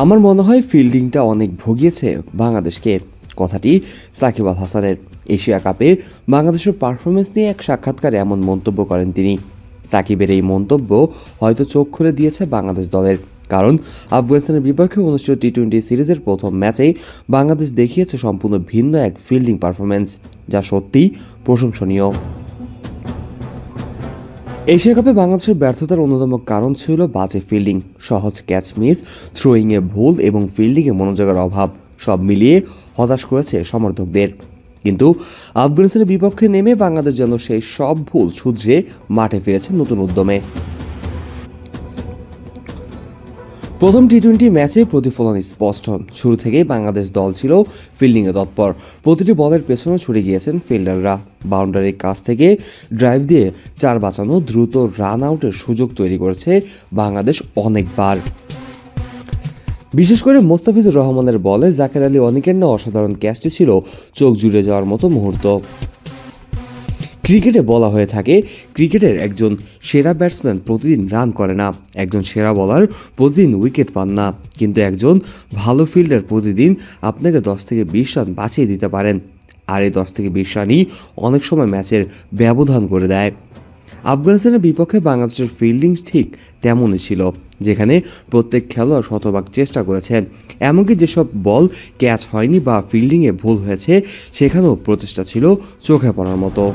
আমার মনে হয় ফিল্ডিংটা অনেক ভুগিয়েছে বাংলাদেশকে। কথাটি সাকিব আল হাসানের। এশিয়া কাপে বাংলাদেশের পারফরমেন্স নিয়ে এক সাক্ষাৎকারে এমন মন্তব্য করেন তিনি। সাকিবের এই মন্তব্য হয়তো চোখ খুলে দিয়েছে বাংলাদেশ দলের, কারণ আফগানিস্তানের বিপক্ষে অনুষ্ঠিত টি-20 সিরিজের প্রথম ম্যাচেই বাংলাদেশ দেখিয়েছে সম্পূর্ণ ভিন্ন এক ফিল্ডিং পারফরমেন্স, যা সত্যিই প্রশংসনীয়। এশিয়া কাপে বাংলাদেশের ব্যর্থতার অন্যতম কারণ ছিল বাজে ফিল্ডিং, সহজ ক্যাচ মিস, থ্রোয়িংয়ে ভুল এবং ফিল্ডিংয়ে মনোযোগের অভাব। সব মিলিয়ে হতাশ করেছে সমর্থকদের। কিন্তু আফগানিস্তানের বিপক্ষে নেমে বাংলাদেশ যেন সেই সব ভুল শুধরে মাঠে ফিরেছে নতুন উদ্যমে। প্রথম টি-20 ম্যাচে প্রতিফলন স্পষ্ট। শুরু থেকেই বাংলাদেশ দল ছিল ফিল্ডিংয়ে তৎপর। প্রতিটি বলের পেছনে ছুটে গিয়েছেন ফিল্ডাররা। বাউন্ডারির কাছ থেকে ড্রাইভ দিয়ে 4 বাঁচানো, দ্রুত রান আউটের সুযোগ তৈরি করেছে বাংলাদেশ অনেকবার। বিশেষ করে মোস্তাফিজুর রহমানের বলে জাকের আলী অনিকের নেওয়া অসাধারণ ক্যাচটি ছিল চোখ জুড়ে যাওয়ার মতো মুহূর্ত। ক্রিকেটে বলা হয়ে থাকে, ক্রিকেটের একজন সেরা ব্যাটসম্যান প্রতিদিন রান করে না, একজন সেরা বোলার প্রতিদিন উইকেট পান না, কিন্তু একজন ভালো ফিল্ডার প্রতিদিন আপনাকে 10 থেকে 20 রান বাঁচিয়ে দিতে পারেন। আর এই 10 থেকে 20 রানই অনেক সময় ম্যাচের ব্যবধান করে দেয়। আফগানিস্তানের বিপক্ষে বাংলাদেশের ফিল্ডিং ঠিক তেমনই ছিল, যেখানে প্রত্যেক খেলোয়াড় শতভাগ চেষ্টা করেছেন। এমনকি যেসব বল ক্যাচ হয়নি বা ফিল্ডিংয়ে ভুল হয়েছে, সেখানেও প্রচেষ্টা ছিল চোখে পড়ার মতো।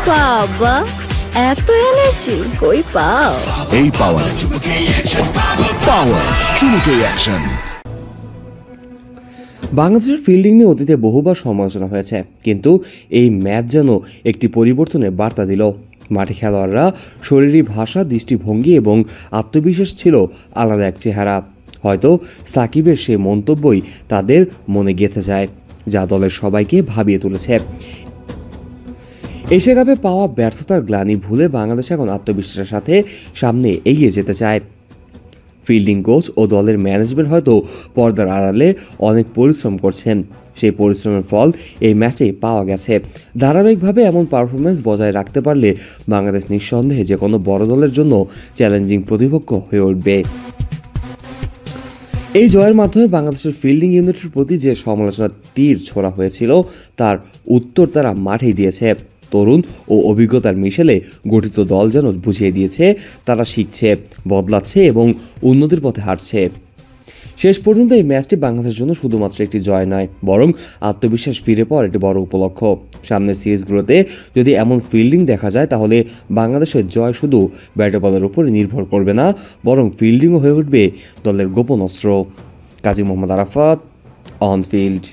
বাবা, এত এনার্জি কই পাও? এই পাওয়ার চুমুকে অ্যাকশন। বাংলাদেশের ফিল্ডিং নিয়ে অতীতে বহুবার সমালোচনা হয়েছে, কিন্তু এই ম্যাচ যেন একটি পরিবর্তনের বার্তা দিল। মাঠে খেলোয়াড়রা শরীরী ভাষা, দৃষ্টিভঙ্গি এবং আত্মবিশ্বাস ছিল আলাদা এক চেহারা। হয়তো সাকিবের সেই মন্তব্যই তাদের মনে গেঁথে যায়, যা দলের সবাইকে ভাবিয়ে তুলেছে। এশিয়া কাপে পাওয়া ব্যর্থতার গ্লানি ভুলে বাংলাদেশ এখন আত্মবিশ্বাসের সাথে সামনে এগিয়ে যেতে চায়। ফিল্ডিং কোচ ও দলের ম্যানেজমেন্ট হয়তো পর্দার আড়ালে অনেক পরিশ্রম করছেন। সেই পরিশ্রমের ফল এই ম্যাচে পাওয়া গেছে। ধারাবাহিকভাবে এমন পারফরমেন্স বজায় রাখতে পারলে বাংলাদেশ নিঃসন্দেহে যে কোনো বড় দলের জন্য চ্যালেঞ্জিং প্রতিপক্ষ হয়ে উঠবে। এই জয়ের মাধ্যমে বাংলাদেশের ফিল্ডিং ইউনিটের প্রতি যে সমালোচনার তীর ছোড়া হয়েছিল, তার উত্তর তারা মাঠেই দিয়েছে। তরুণ ও অভিজ্ঞতার মিশেলে গঠিত দল যেন বুঝিয়ে দিয়েছে তারা শিখছে, বদলাচ্ছে এবং উন্নতির পথে হাঁটছে। শেষ পর্যন্ত এই ম্যাচটি বাংলাদেশের জন্য শুধুমাত্র একটি জয় নয়, বরং আত্মবিশ্বাস ফিরে পাওয়ার একটি বড় উপলক্ষ। সামনের সিরিজগুলোতে যদি এমন ফিল্ডিং দেখা যায়, তাহলে বাংলাদেশের জয় শুধু ব্যাট বলের উপরে নির্ভর করবে না, বরং ফিল্ডিংও হয়ে উঠবে দলের গোপন অস্ত্র। Kazi Mohammad Arafat, on field.